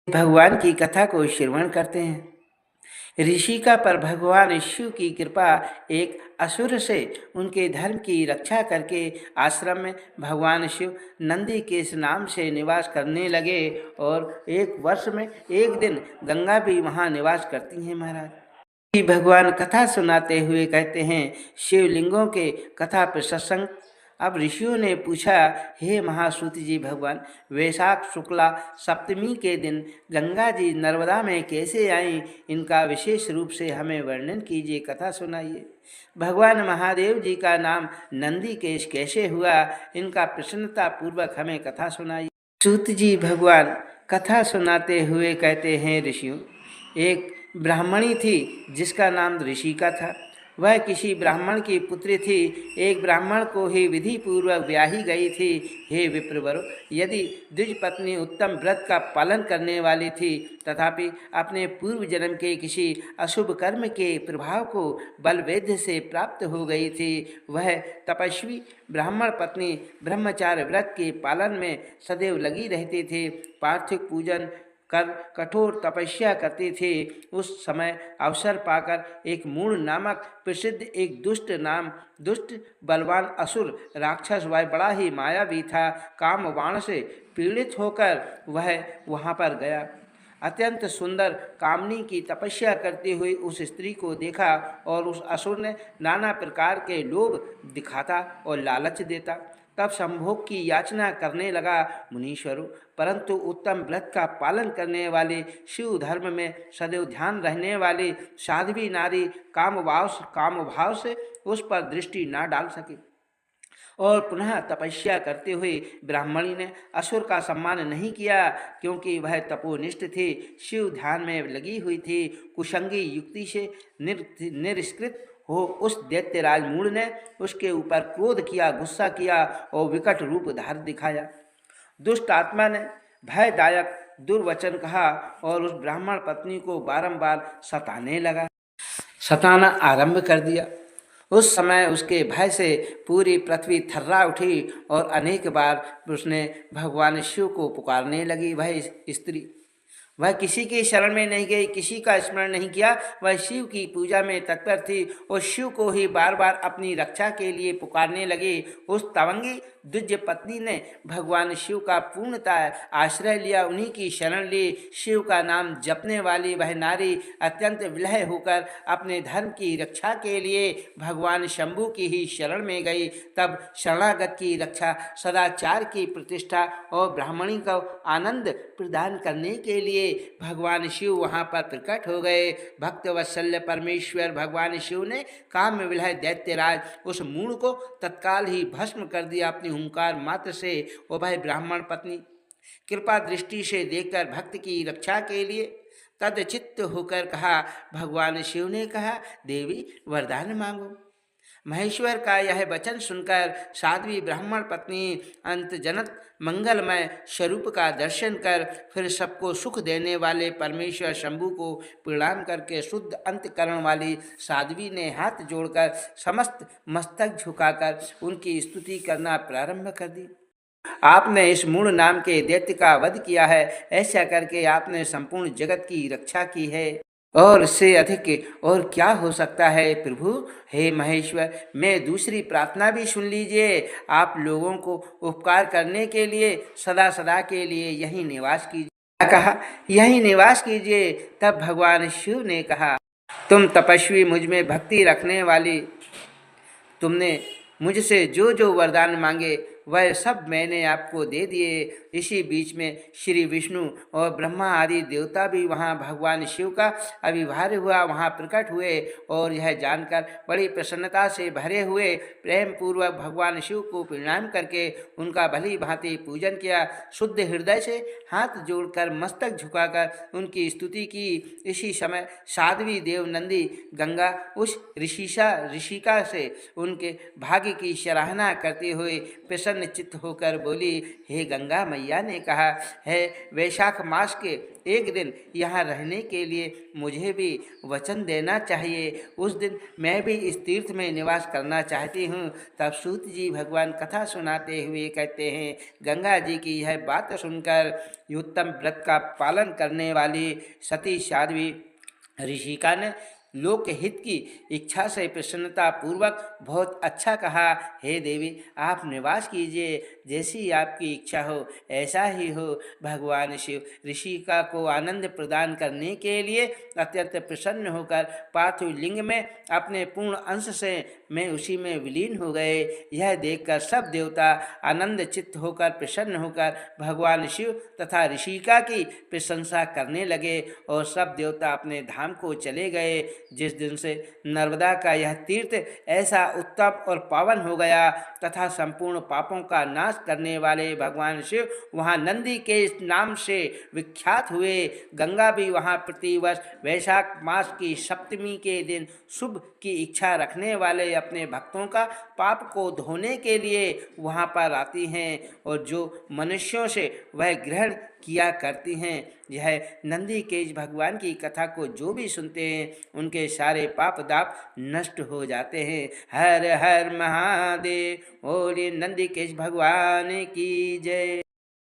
भगवान की कथा को श्रवण करते हैं। ऋषिका पर भगवान शिव की कृपा एक असुर से उनके धर्म की रक्षा करके आश्रम में भगवान शिव नंदी के इस नाम से निवास करने लगे और एक वर्ष में एक दिन गंगा भी वहाँ निवास करती हैं महाराज। भगवान कथा सुनाते हुए कहते हैं, शिवलिंगों के कथा प्रसंग। अब ऋषियों ने पूछा, हे महासूत जी भगवान, वैशाख शुक्ला सप्तमी के दिन गंगा जी नर्मदा में कैसे आईं, इनका विशेष रूप से हमें वर्णन कीजिए, कथा सुनाइए। भगवान महादेव जी का नाम नंदीकेश कैसे हुआ, इनका प्रसन्नता पूर्वक हमें कथा सुनाइए। सूत जी भगवान कथा सुनाते हुए कहते हैं, ऋषियों, एक ब्राह्मणी थी जिसका नाम ऋषिका था। वह किसी ब्राह्मण की पुत्री थी, एक ब्राह्मण को ही विधि पूर्वक ब्याही गई थी। हे विप्रवरो, यदि द्विज पत्नी उत्तम व्रत का पालन करने वाली थी तथापि अपने पूर्व जन्म के किसी अशुभ कर्म के प्रभाव को बलवेद्य से प्राप्त हो गई थी, वह तपस्वी ब्राह्मण पत्नी ब्रह्मचार्य व्रत के पालन में सदैव लगी रहती थी, पार्थिव पूजन कर कठोर तपस्या करती थी। उस समय अवसर पाकर एक मूढ़ नामक प्रसिद्ध एक दुष्ट बलवान असुर राक्षस, वह बड़ा ही मायावी था। काम बाण से पीड़ित होकर वह वहाँ पर गया। अत्यंत सुंदर कामनी की तपस्या करती हुई उस स्त्री को देखा और उस असुर ने नाना प्रकार के लोभ दिखाता और लालच देता। तब संभोग की याचना करने लगा, मुनीश्वरों, परंतु उत्तम व्रत का पालन करने वाले, शिव धर्म में सदैव ध्यान रहने वाली साध्वी नारी काम भाव से उस पर दृष्टि न डाल सके और पुनः तपस्या करते हुए ब्राह्मणी ने असुर का सम्मान नहीं किया, क्योंकि वह तपोनिष्ठ थी, शिव ध्यान में लगी हुई थी। कुसंगी युक्ति से निरस्कृत हो उस दैत्यराज मूढ़ ने उसके ऊपर क्रोध किया, गुस्सा किया और विकट रूप धार दिखाया। दुष्ट आत्मा ने भयदायक दुर्वचन कहा और उस ब्राह्मण पत्नी को बारंबार सताना आरंभ कर दिया। उस समय उसके भय से पूरी पृथ्वी थर्रा उठी और अनेक बार उसने भगवान शिव को पुकारने लगी। वह किसी के शरण में नहीं गई, किसी का स्मरण नहीं किया, वह शिव की पूजा में तत्पर थी और शिव को ही बार बार अपनी रक्षा के लिए पुकारने लगी। उस तवंगी द्विज पत्नी ने भगवान शिव का पूर्णतः आश्रय लिया, उन्हीं की शरण ली। शिव का नाम जपने वाली वह नारी अत्यंत विलय होकर अपने धर्म की रक्षा के लिए भगवान शंभु की ही शरण में गई। तब शरणागत की रक्षा, सदाचार की प्रतिष्ठा और ब्राह्मणी को आनंद प्रदान करने के लिए भगवान शिव वहाँ पर प्रकट हो गए। भक्त वत्सल्य परमेश्वर भगवान शिव ने काम विलय दैत्यराज उस मूढ़ को तत्काल ही भस्म कर दिया अपनी हुंकार मात्र से। वो भाई ब्राह्मण पत्नी कृपा दृष्टि से देखकर भक्त की रक्षा के लिए तदचित्त होकर कहा, भगवान शिव ने कहा, देवी वरदान मांगो। महेश्वर का यह वचन सुनकर साध्वी ब्राह्मण पत्नी अंतजनत मंगलमय स्वरूप का दर्शन कर फिर सबको सुख देने वाले परमेश्वर शंभु को प्रणाम करके शुद्ध अंतकरण वाली साध्वी ने हाथ जोड़कर समस्त मस्तक झुकाकर उनकी स्तुति करना प्रारंभ कर दी। आपने इस मूढ़ नाम के दैत्य का वध किया है, ऐसा करके आपने संपूर्ण जगत की रक्षा की है और इससे अधिक और क्या हो सकता है प्रभु। हे महेश्वर, मैं दूसरी प्रार्थना भी सुन लीजिए। आप लोगों को उपकार करने के लिए सदा सदा के लिए यहीं निवास कीजिए। क्या कहा? यहीं निवास कीजिए। तब भगवान शिव ने कहा, तुम तपस्वी, मुझ में भक्ति रखने वाली, तुमने मुझसे जो जो वरदान मांगे वह सब मैंने आपको दे दिए। इसी बीच में श्री विष्णु और ब्रह्मा आदि देवता भी वहाँ भगवान शिव का अभिवार्य हुआ वहाँ प्रकट हुए और यह जानकर बड़ी प्रसन्नता से भरे हुए प्रेम पूर्वक भगवान शिव को प्रणाम करके उनका भली भांति पूजन किया। शुद्ध हृदय से हाथ जोड़कर मस्तक झुकाकर उनकी स्तुति की। इसी समय साध्वी देव नंदी गंगा उस ऋषिका से उनके भाग्य की सराहना करते हुए प्रसन्न प्रसन्न चित्त होकर बोली, हे गंगा मैया ने कहा, है वैशाख मास के एक दिन यहाँ रहने के लिए मुझे भी वचन देना चाहिए। उस दिन मैं भी इस तीर्थ में निवास करना चाहती हूँ। तब सूत जी भगवान कथा सुनाते हुए कहते हैं, गंगा जी की यह बात सुनकर उत्तम व्रत का पालन करने वाली सती साध्वी ऋषिका ने लोकहित की इच्छा से प्रसन्नता पूर्वक बहुत अच्छा कहा, हे देवी आप निवास कीजिए, जैसी आपकी इच्छा हो ऐसा ही हो। भगवान शिव ऋषिका को आनंद प्रदान करने के लिए अत्यंत प्रसन्न होकर पार्थिव लिंग में अपने पूर्ण अंश से मैं उसी में विलीन हो गए। यह देखकर सब देवता आनंद चित्त होकर प्रसन्न होकर भगवान शिव तथा ऋषिका की प्रशंसा करने लगे और सब देवता अपने धाम को चले गए। जिस दिन से नर्मदा का यह तीर्थ ऐसा उत्तम और पावन हो गया तथा संपूर्ण पापों का नाश करने वाले भगवान शिव वहाँ नंदी के इस नाम से विख्यात हुए। गंगा भी वहाँ प्रतिवर्ष वैशाख मास की सप्तमी के दिन शुभ की इच्छा रखने वाले अपने भक्तों का पाप को धोने के लिए वहाँ पर आती हैं और जो मनुष्यों से वह ग्रहण किया करती हैं। यह नंदीकेश भगवान की कथा को जो भी सुनते हैं उनके सारे पाप दाप नष्ट हो जाते हैं। हर हर महादेव, बोले नंदीकेश भगवान की जय।